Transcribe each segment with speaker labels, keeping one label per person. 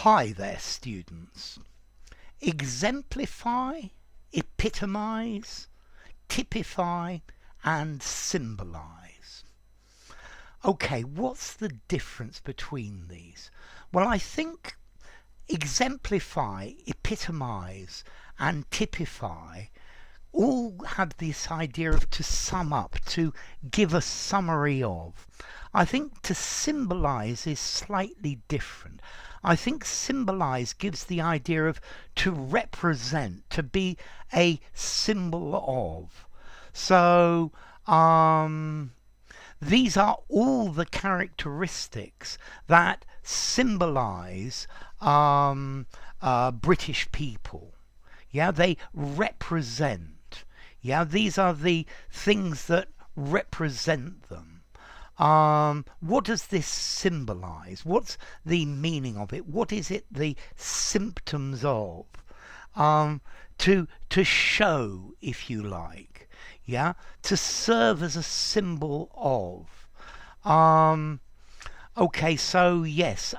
Speaker 1: Hi there, students. Exemplify, epitomize, typify, and symbolize. Okay, what's the difference between these? Well, I think exemplify, epitomize, and typify all have this idea of to sum up, to give a summary of. I think to symbolize is slightly different. I think symbolize gives the idea of to represent, to be a symbol of. So, these are all the characteristics that symbolize British people. Yeah, they represent. Yeah, these are the things that represent them. What does this symbolize? What's the meaning of it? What is it the symptoms of? To show, if you like. Yeah, to serve as a symbol of. Okay, so yes,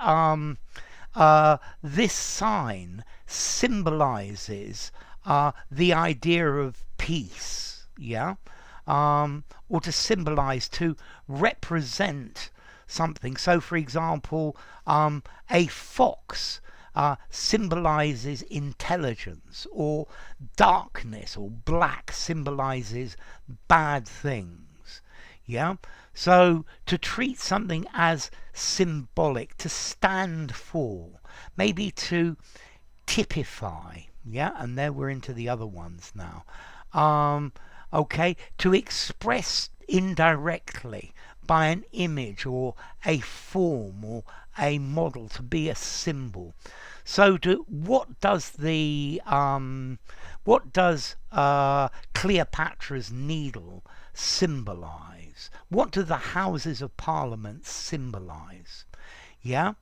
Speaker 1: this sign symbolizes the idea of peace, yeah, or to symbolize, to represent something. So, for example, a fox symbolizes intelligence, or darkness or black symbolizes bad things. Yeah, so to treat something as symbolic, to stand for, maybe to typify. Yeah, and there we're into the other ones now. Okay, to express indirectly by an image or a form or a model, to be a symbol. So what does Cleopatra's needle symbolize? What do the Houses of Parliament symbolize? Yeah,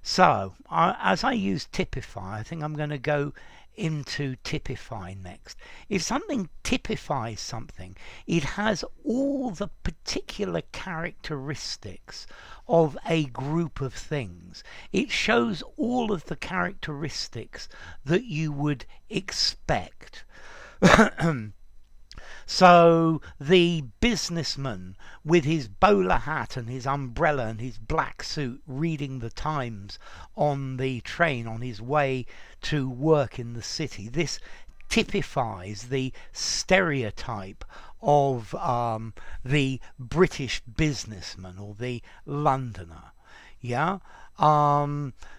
Speaker 1: so as I use typify, I think I'm going to go into typify next. If something typifies something, it has all the particular characteristics of a group of things. It shows all of the characteristics that you would expect. So the businessman with his bowler hat and his umbrella and his black suit reading the Times on the train on his way to work in the city, this typifies the stereotype of the British businessman or the Londoner. Yeah,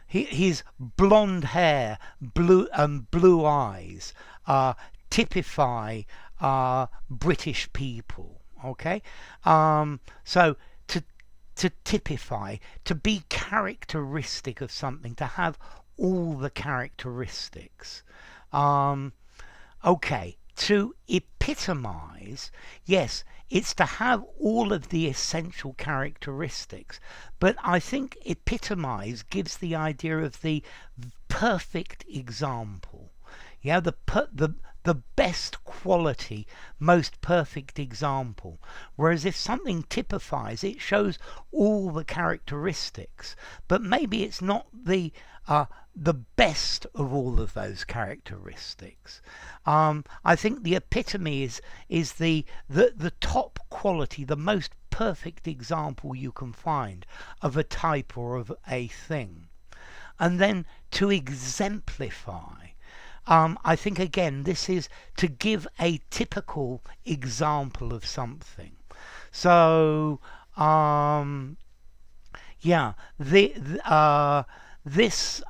Speaker 1: his blonde hair, blue eyes typify British people. Okay, so to typify, to be characteristic of something, to have all the characteristics. Okay, to epitomize, yes, it's to have all of the essential characteristics, but I think epitomize gives the idea of the perfect example. Yeah, the best quality, most perfect example. Whereas if something typifies, it shows all the characteristics, but maybe it's not the best of all of those characteristics. I think the epitome is the top quality, the most perfect example you can find of a type or of a thing. And then to exemplify, I think again this is to give a typical example of something. So yeah, this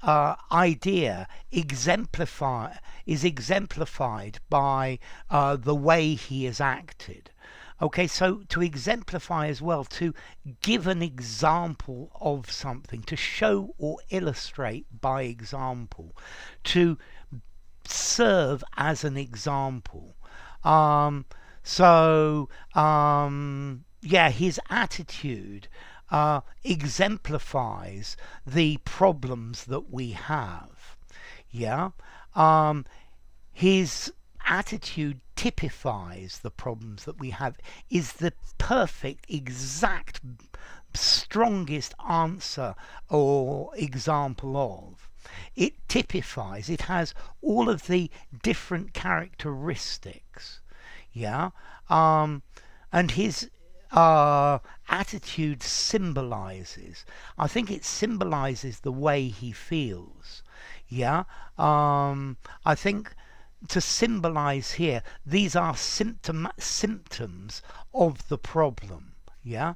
Speaker 1: idea is exemplified by the way he has acted. Okay, so to exemplify as well, to give an example of something, to show or illustrate by example, to serve as an example. Yeah, his attitude exemplifies the problems that we have. Yeah, his attitude typifies the problems that we have, is the perfect, exact strongest answer or example of. It typifies, it has all of the different characteristics, yeah, and his attitude symbolizes, I think it symbolizes the way he feels, yeah. I think to symbolize here, these are symptoms of the problem, yeah.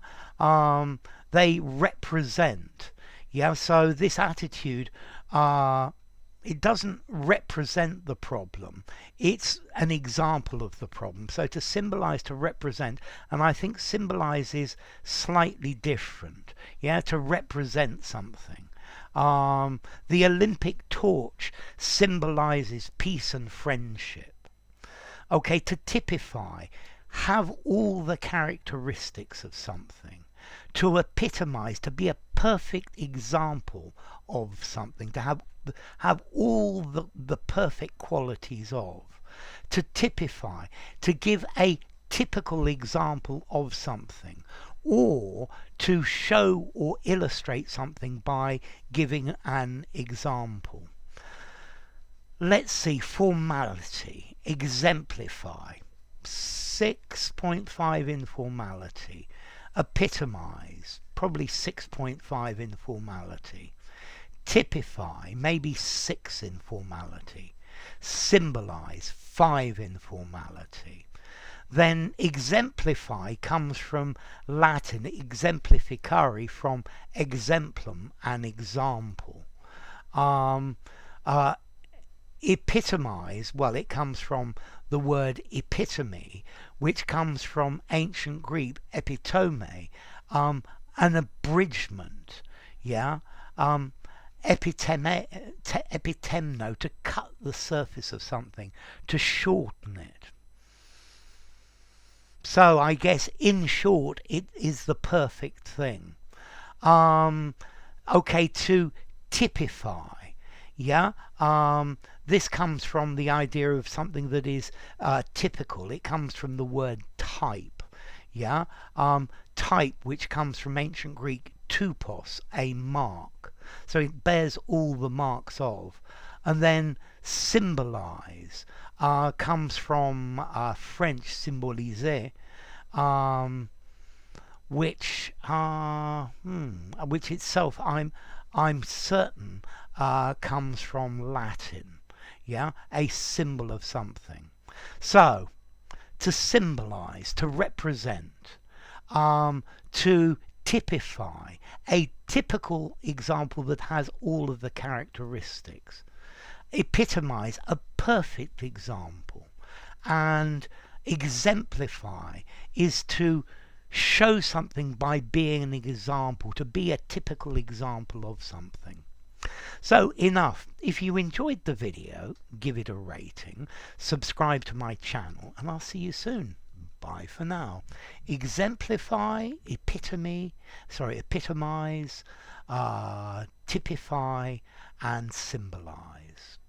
Speaker 1: They represent, yeah. So this attitude, it doesn't represent the problem, it's an example of the problem. So to symbolize, to represent, and I think symbolize is slightly different, yeah, to represent something. The Olympic torch symbolizes peace and friendship. Okay, to typify, have all the characteristics of something. To epitomize, to be a perfect example of something, to have all the perfect qualities of. To typify, to give a typical example of something, or to show or illustrate something by giving an example. Let's see, formality, exemplify, 6.5 in formality. Epitomize, probably 6.5 in formality. Typify, maybe 6 in formality. Symbolize, 5 in formality. Then exemplify comes from Latin exemplificare, from exemplum, an example. Epitomize, well, it comes from the word epitome, which comes from ancient Greek epitome, an abridgment, yeah. Epitemno, to cut the surface of something, to shorten it. So I guess, in short, it is the perfect thing. Okay, to typify, yeah. This comes from the idea of something that is typical. It comes from the word type, yeah. Type, which comes from ancient Greek tupos, a mark. So it bears all the marks of. And then symbolize comes from French symboliser, which itself, I'm certain, comes from Latin, yeah, a symbol of something. So to symbolize, to represent, to typify, a typical example that has all of the characteristics. Epitomize, a perfect example. And exemplify is to show something by being an example, to be a typical example of something. So enough. If you enjoyed the video, give it a rating, subscribe to my channel, and I'll see you soon. Bye for now. Exemplify, epitomize, typify, and symbolize.